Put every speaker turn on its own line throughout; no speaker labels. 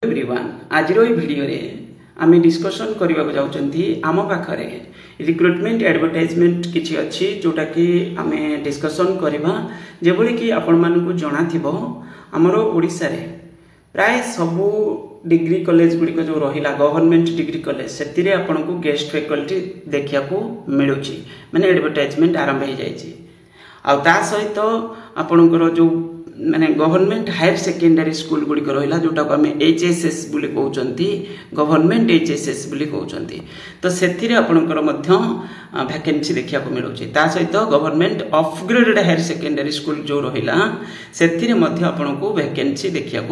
Everyone आज video रे आम डिस्कसन करने जाऊँगी आम पाखे रिक्रुटमेंट एडवर्टाइजमेंट किसी अच्छी जोटा कि आम डिस्कसन करवा जेभली कि आपण मानक जना थो आमर ओडिशा रे प्राय सबू डिग्री कॉलेज गुड़िक जो रहा गवर्नमेंट डिग्री कॉलेज से आपन को गेस्ट फैकल्टी देखा मिलूँ माने एडवर्टाइजमेंट आरंभ हो जाए आ सहित आपणकर जो माने गवर्नमेंट हायर सेकेंडरी स्कूल गुड़िक रहा जोटा को आम HSS बोली कहते गवर्नमेंट HSS बोली कहते तो से आपणकर वैकेंसी देखा मिलूँ सहित government upgraded higher secondary school जो रहा से आपन को वैकेंसी देखा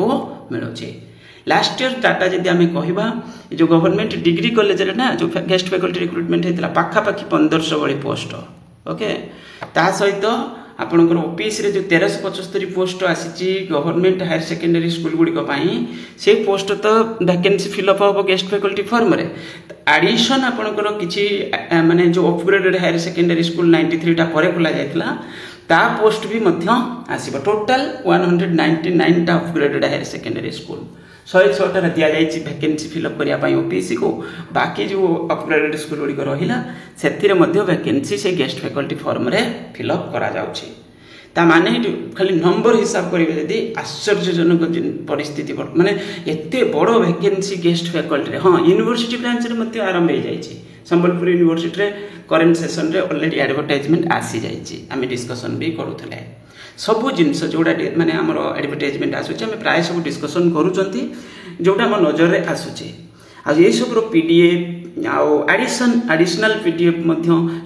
मिलूँ। लास्ट ईयर डाटा जदि आम कहवा जो गवर्नमेंट डिग्री कॉलेज ना जो गेस्ट फैकल्टी रिक्रुटमेंट होता पाखापाखि 1500 भाई पोस्ट ओके ता सहित आपणकर ओपीएस रे जो 1375 पोस्ट आसी गवर्नमेंट हायर सेकेंडरी स्कूल गुड़िक से पोस्ट तो वैकेंसी फिलअप हम गेस्ट फैकल्टी फॉर्म रे एडिशन आपणकर किसी माने जो अपग्रेडेड हायर सेकेंडरी स्कूल 93 टा परे खोला जायतिला ता पोस्ट भी मध्य आसीबो टोटल 199 टा अपग्रेडेड हायर सेकेंडरी स्कूल 106 दि जाए वैकेंसी फिलअप करने ओपीएससी को बाकी जो अपग्रेडेड स्कूल गुड़िक रहा से वैकेंसी से गेस्ट फैकल्टी फॉर्म रे फिलअप करा जाउछि ता माने खाली नंबर हिसाब करेंगे जदि आश्चर्यजनक परिस्थिति माने एते बड़ वैकेंसी गेस्ट फैकल्टी रे हाँ यूनिवर्सिटी ब्रांच रे आरंभ हो जाए संबलपुर यूनिवर्सिटी रे करेंट सेशन रे ऑलरेडी एडवर्टाइजमेंट आसी जाए आम डिस्कसन भी करूथले सबू जिनस जोड़ा माने आमर एडवर्टाइजमेंट आसूचे आम प्राय सब डिस्कसन करूँ जोटा आम नजर में आसूचे ये सब पीडीएफ आडिशनल पीडीएफ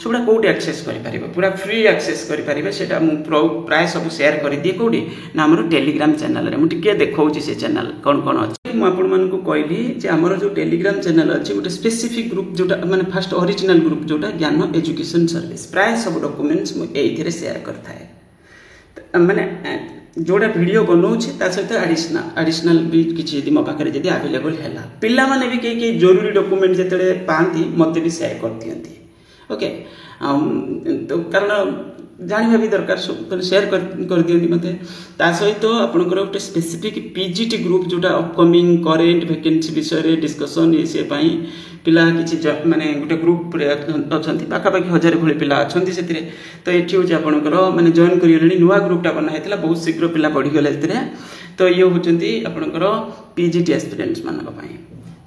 सब कौटी एक्सेस करें पूरा फ्री एक्सेस करें से प्राय सब शेयर कर दिए कौटी ना आम टेलीग्राम चैनल रे मुझे देखा से चैनल कौन कौन अच्छे मुझे कहली आमर जो टेलीग्राम चैनल अच्छी गोटे स्पेसिफिक ग्रुप जोटा माने फास्ट ओरिजिनल ग्रुप जोटा ज्ञान एजुकेशन सर्विस प्राय सब डॉक्यूमेंट्स मुझे शेयर करथाए माने जोड़ा वीडियो बनाऊँ सहित आडिशनल भी किसी यदि मो पाखे जब आवेलेबल है पिला माने भी कई जरूरी डॉक्यूमेंट जिते पाती मत भी शेयर कर दियंती ओके तो कारण जानवा भी दरकार शेयर कर दियंती मते ता सहित आपनकर गोटे स्पेसिफिक पीजीटी ग्रुप जोटा अपकमिंग करेंट वैकेंसी विषय डिस्कसन ये पिला किसी माने गोटे ग्रुप अच्छा पाखापाखि 1000 भली पिला अच्छा से तो ये हूँ आपंकर माने जॉइन कर नुआ ग्रुपटा बनाई बहुत शीघ्र पिला बढ़ीगले तो ये होती आपंकर पीजीटी एस्पिरेंट्स मानी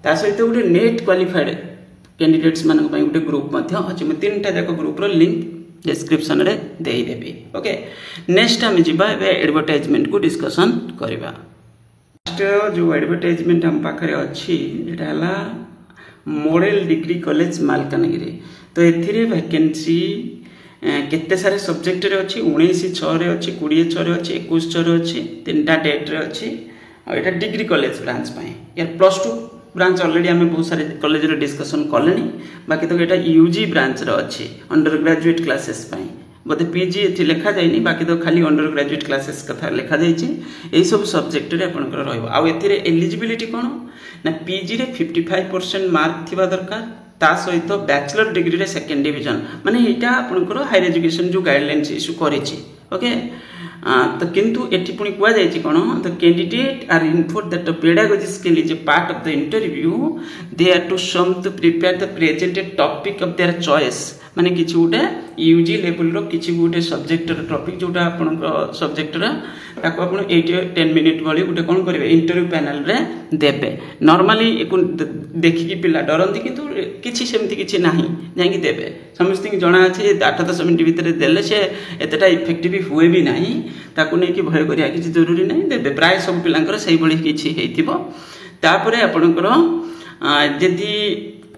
सहित गोटे नेट क्वालिफाइड कैंडिडेट्स मानक गोटे ग्रुप अच्छे मुझे 3टा जाक ग्रुपर लिंक डिस्क्रिप्शन रे देदेवी ओके नेक्स्ट आम जा एडवर्टाइजमेंट को डिस्कसन करवा जो एडवर्टाइजमेंट आम पाखे अच्छी जेटा मॉडल डिग्री कॉलेज मालकानगिरी तो ये वैकेंसी केते सारे सब्जेक्ट रे अच्छी 19/6 रे अच्छी 20/6 रे अच्छी 21/6 रे अच्छी 3टा डेट रे अच्छी और ये डिग्री कॉलेज ब्रांच यार +2 ब्रांच ऑलरेडी आम बहुत सारे कॉलेज रे डिस्कसन कले बाकी तो यहाँ यूजी ब्रांच रे अच्छी अंडर ग्रेजुएट क्लासेस बोधे पीजी ये लिखा जाए बाकी तो खाली अंडर ग्रेजुएट क्लासेस कथा लिखा जाए सब सब्जेक्ट रे आपनकर रहइबो आ एथिरे एलिजिबिलिटी कोन ना पीजी रे 55% मार्क थिबा दरकार ता सहित बैचलर डिग्री रे सेकंड डिवीजन माने एटा आपनकर हायर एजुकेशन जो गाइडलाइंस इशू करिछि ओके तो किंतु एठी पुनी कुआ जायछि कोन the candidate are informed that the pedagogy skill is a part of the interview they are to sum to prepare the presented topic of their choice माने किछि गोटे यूजी लेवल रो किछि गोटे सब्जेक्ट रो टॉपिक जोटा आपन सब्जेक्ट रा ताको आपन 8-10 मिनिट वाली गोटे कोन करिवे इंटरव्यू पैनल रे देबे नॉर्मली देखि कि पिला डरंती किंतु किछि सेमति किछि नाही जाई देबे समस्त की जणा अछि 8-10 मिनिट भीतर देले से एतटा इफेक्टिव हुए भी नाही ताको नै कि भय करिया किछि जरूरी नाही देबे प्राय सब पिलांकर सही बळी किछि हेतिबो तापरे आपनकर जदि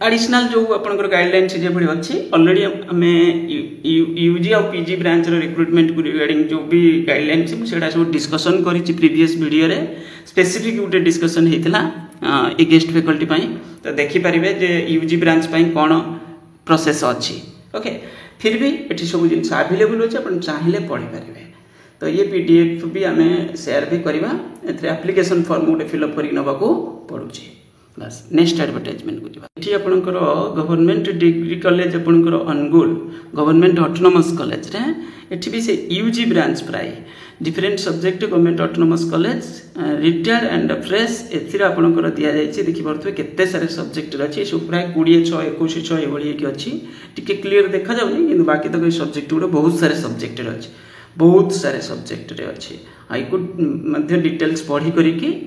एडिशनल जो आपनकर गाइडलाइंस जे भली अछि ऑलरेडी हमें यूजी और पीजी ब्रांच रो रिक्रुटमेंट को रिगार्डिंग जो भी गाइडलाइंस सेटा सब डिस्कशन करिछि प्रीवियस वीडियो रे स्पेसिफिक गोटे डिस्कशन हेतिला ए गेस्ट फैकल्टी पई तो देखि परिबे जे यूजी ब्रांच पई कोन प्रोसेस अछि ओके फिर भी एठी सब जिंस अवेलेबल अछि अपन चाहिले पढि परिबे तो ये पीडीएफ भी हमें शेयर भी करवा एथरे एप्लीकेशन फॉर्म गोटे फिलअप करि नबा को पडुछि बस नेक्स्ट एडवर्टाइजमेंट को जावा एठी आपनकर गवर्नमेंट डिग्री कॉलेज आपनकर अनुगुल गवर्नमेंट ऑटोनोमस कॉलेज रे एठी भी से यूजी ब्रांच प्राय different subject government autonomous college retired and fresh एथिरा आपनकर दिया जायछि देखि परथवे केते सारे सब्जेक्ट अछि सो प्राय 20 6 21 6 एभली एठी अछि टिके क्लियर देखा जाउनी किंतु बाकी तो सब्जेक्ट गुड बहुत सारे सब्जेक्ट रे अछि बहुत सारे सब्जेक्ट रे अछि आई कुड मध्य डिटेल्स पढ़ी करी कि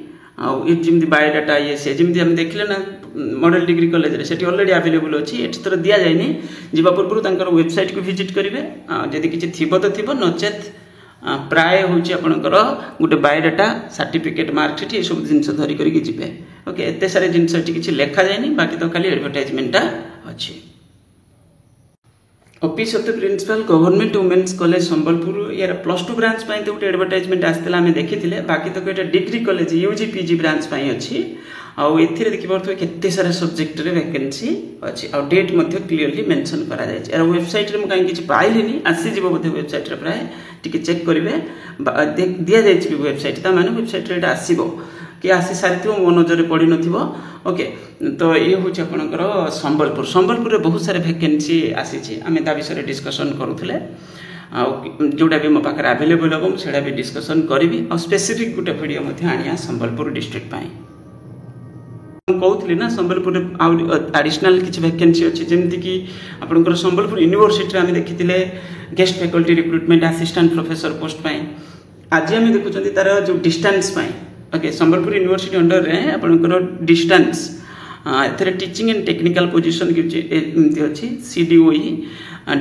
आमती बायोडाटा ये से जमी आम देखले ना मॉडल डिग्री कॉलेज रे सेठी ऑलरेडी अवेलेबल अछि एठी तर दिया जायनी जीवा पूर्व तांकर वेबसाइट को विजिट करिवे जदि किछि थिबो तो थिबो नचेत प्राय होछि आपनकर गुटे बायोडाटा सर्टिफिकेट मार्कशीट ए सब जिंस धरि करी कि जिवे ओके एते सारे जिंस एठी किछि लेखा जायनी बाकी तो खाली एडवर्टाइजमेंटटा अछि office of the principal government women's college Sambalpur यार +2 ब्रांच पाई तो एडवर्टाइजमेंट आस्तेला हमें देखिथिले बाकी तो एटा degree college UG PG branch पाई अछि आउ एथिरे देखि परथवे केते सारे सब्जेक्ट रे वैकेंसी अछि आउ डेट मध्ये क्लियरली मेंशन करा जाय छै यार वेबसाइट रे म काई किछि पाइलिनी आसी जीवो मध्ये वेबसाइट रे प्राय टिके चेक करिवे दिया जाय छै वेबसाइट ता माने वेबसाइट रे एटा आसीबो कि आसी सारिथिबो मो नजर पड़ी नथिबो ओके तो ये हूँ आपनकर संबलपुर संबलपुर में बहुत सारे वैकेंसी आसी आम ता विषय डिस्कसन करूले जोटा भी मो पाखे आवेलेबल हम से भी डिस्कसन करी और स्पेसिफिक गोटे वीडियो आनिया संबलपुर डिस्ट्रिक्ट कहूली ना संबलपुर आडिशनल किसी वैकेंसी अच्छी जमती कि आपंकर संबलपुर यूनिवर्सिटी आम देखी guest faculty recruitment assistant professor post आज आम देखुं तार जो distance okay Sambalpur university under रे आपनकर डिस्टेंस एथरे टीचिंग एंड टेक्निकल पोजीशन किछि अछि CDOE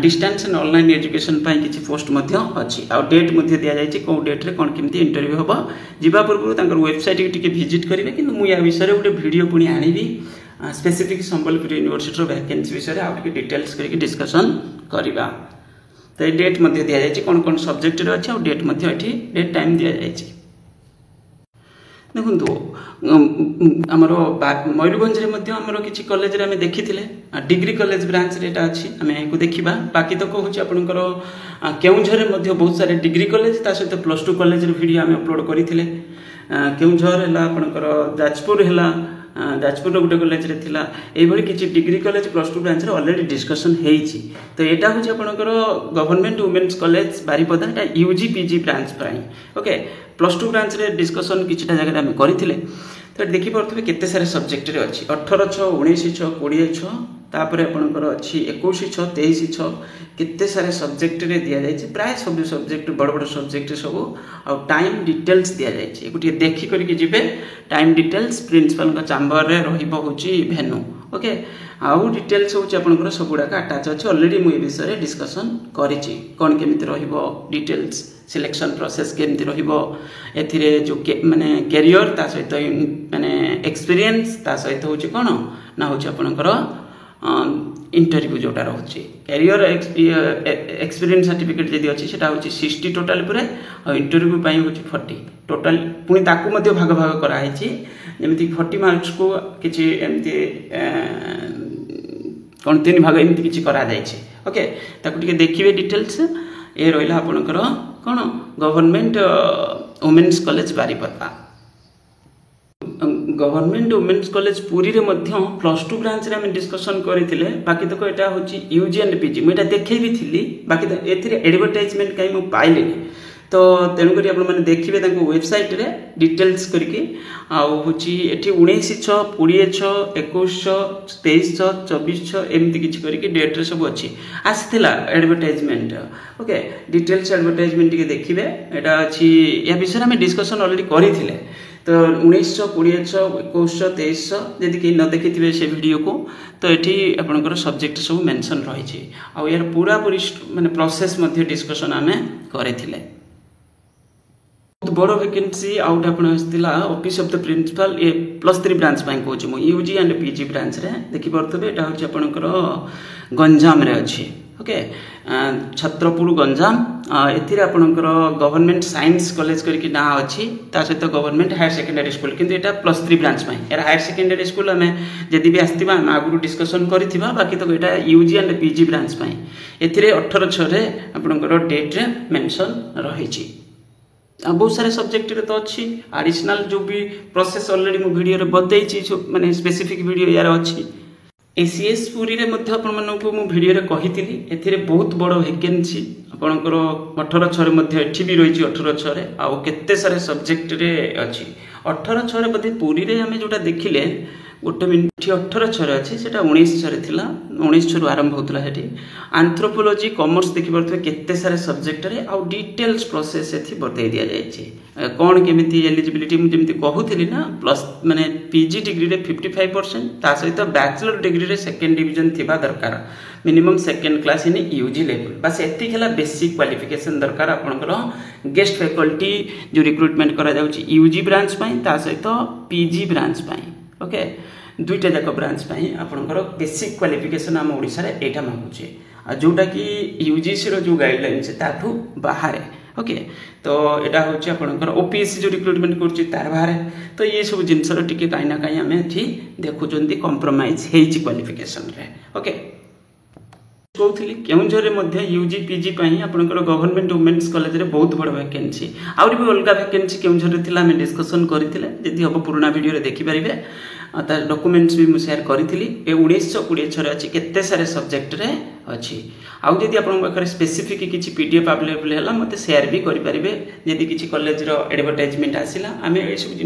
distance and online education पाई किछि पोस्ट मध्य अछि आ डेट मध्य दिया जाय छै को डेट रे कोन केमती इंटरव्यू होबा जिबा पूर्व तांकर वेबसाइट के टिके विजिट करिवे किंतु मु या विषय रे गोटे वीडियो पुनी आनिबी स्पेसिफिक संबलपुर यूनिवर्सिटी रो वैकेंसी विषय रे आ टिके डिटेल्स करके डिस्कशन करबा तो ए डेट मध्य दिया जाय छै कोन कोन सब्जेक्ट रे अछि आ डेट मध्य एठी डेट टाइम दिया जाय छै देखो आमर मयूरभंज कि कॉलेज रे देखी डिग्री कॉलेज ब्रांच रे अच्छी आम देखा बाकी तो कहूँ आपंकर केउझर बहुत सारे डिग्री कॉलेज ता सहित +2 कॉलेज वीडियो आम अपलोड करते केउझर है आपंकर जाजपुर है जाजपुर गोटे कॉलेज रे थिला एभली किछि डिग्री कॉलेज +2 ब्रांच रे ऑलरेडी डिस्कशन हेइछि तो एटा होछि आपनकर गवर्नमेंट वुमेन्स कॉलेज बारिपदा एटा यूजी पीजी ब्रांच प्राई ओके +2 ब्रांच रे डिस्कशन किछिटा जगह हम करिथिले तो देखि परथबे केते सारे सब्जेक्ट रे अछि 18 6 19 6 20 6 तापर आपनकर अछि 21 6 23 6 केते सारे सब्जेक्ट रे दिया जाय छै प्राय सब सब्जेक्ट बड़ बड़ सब्जेक्ट सब आ टाइम डिटेल्स दिया जाय छै गुटी देखि करिके जिबे टाइम डिटेल्स प्रिंसिपल का चैम्बर रे रहिबो होछि भेन्यू ओके आउ डिटेल्स होछि आपनकर सब गुडा का अटैच अछि ऑलरेडी मु ए विषय रे डिस्कशन करिछि कोन केमिति रहिबो डिटेल्स सिलेक्शन प्रोसेस केमिति रहिबो एथिरे जो माने कैरियर ता सहित माने एक्सपीरियंस ता सहित होछि कोन ना होछि आपनकर इंटरव्यू जोटा रहउछि कैरियर एक्सपीरियंस सर्टिफिकेट जदी अछि सेटा होछि 60 टोटल पुरे और इंटरव्यू पई होछि 40 टोटल पुनी ताकू मध्ये भाग भाग करा हैछि जेमिति 40 मार्क्स को किछि एमति कोन तीन भाग एमति किछि करा जाय छै ओके ताकू टिके देखिबे डिटेल्स ए रहिला आपनकर कोन government women's college Baripada government women's college Puri रे मध्य +2 ब्रांच रे हम डिस्कशन करिथिले बाकी तो एटा होची यूजी एंड पीजी मैं एटा देखै भी थिली बाकी तो एथिरे एडवर्टाइजमेंट काई मु पाइले तो तेनु करी आपण माने देखिबे ताको वेबसाइट रे डिटेल्स करके आ होची एठी 19 6 20 6 21 6 23 6 24 6 एमति किछ करके डेट रे सब अछि आस्थिला एडवर्टाइजमेंट ओके डिटेल्स एडवर्टाइजमेंट के देखिबे एटा अछि या विषय में डिस्कशन ऑलरेडी करिथिले तो 1900 2000 2100 2300 यदि कि न देखिथिबे से वीडियो को तो एठी आपनकर सब्जेक्ट सब मेंशन रही छै आ यार पूरा पूरी माने प्रोसेस मध्ये डिस्कशन आमे करिथिले बहुत बड़ वैकेंसी आउट आपण आस्तिला ऑफिस ऑफ द प्रिंसिपल ए +3 ब्रांच पाई कहूँ मु यूजी एंड पीजी ब्रांच रे देखि परथबे एटा होछि आपनकर गंजाम रे अछि ओके छत्रपुर गंजाम एथिरे आपनकर गवर्नमेंट साइंस कॉलेज करके ना अछि ता सहित गवर्नमेंट हायर सेकेंडरी स्कूल किंतु एटा +3 ब्रांच पाई एरा हायर सेकेंडरी स्कूल हमें जदी भी आस्तिबा हम आगु डिस्कशन करिथिबा बाकी तो एटा यूजी एंड पीजी ब्रांच पाई एथिरे 18 6 रे आपनकर डेट रे मेंशन रही छी बहुत सारे सब्जेक्ट रे तो अच्छी एडिशनल जो भी प्रोसेस ऑलरेडी मु वीडियो रे बतैछि माने स्पेसिफिक वीडियो यार अच्छी एसीएस पुरी रे मध्य आपण मानकु मु वीडियो रे कहितली एथिरे बहुत बड़ वैकेंसी आपणकर 18/6 रे मध्य एठी भी रहिछि 18/6 रे आ केते सारे सब्जेक्ट रे अछि 18/6 रे बधे पुरी रे हमें जोटा देखिले गोटे मिनिट 18/6 रे अछि सेटा 19/6 रे थिला 19/6 रु आरंभ होतला हेठी एंथ्रोपोलॉजी कॉमर्स देखि परथवे केते सारे सब्जेक्ट रे आ डिटेल्स प्रोसेस एथि बतै दिया जायछि कोन केमिति एलिजिबिलिटी मु जेमिति कहूथिली ना प्लस माने पीजी डिग्री रे 55% ता सहित बैचलर डिग्री रे सेकंड डिवीजन थिबा दरकार minimum second class in UG level बस एति खेला बेसिक क्वालिफिकेशन दरकार आपनकर गेस्ट फैकल्टी जो रिक्रूटमेंट करा जाउछि यूजी ब्रांच पई ता सहित पीजी ब्रांच पई ओके दुईटा जाक ब्रांच पई आपनकर बेसिक क्वालिफिकेशन हम ओडिसा रे एटा मांगुचे आ जोटा कि यूजीसी रो जो गाइडलाइन से ताठू बाहर ओके तो एटा होछि आपनकर ओपीएससी जो रिक्रूटमेंट करछि तार बाहर तो ये सब जिंस रो टिके काई ना काई हमें थी देखुचंती कंप्रोमाइज हेछि क्वालिफिकेशन रे ओके कहूली केउझर मध्य यूजी पीजी आपंकर गवर्नमेंट वुमेन्स कॉलेज रे बहुत बड़ वैकेंसी आउरी भी अलग वैकेंसी केउझर थिला हमें डिस्कशन करथिले जदि हम पुराना वीडियो रे देखि परिबे तार डॉक्यूमेंट्स भी मु शेयर करथिली ए 1926 रे अछि केते सारे सब्जेक्ट रे अछि आउ जदि आपन पाखरे स्पेसिफिक किछि पीडीएफ अवेलेबल हैला मते शेयर भी करि परिबे जदि किछि कॉलेज रो एडवर्टाइजमेंट आसिला हमें ए सब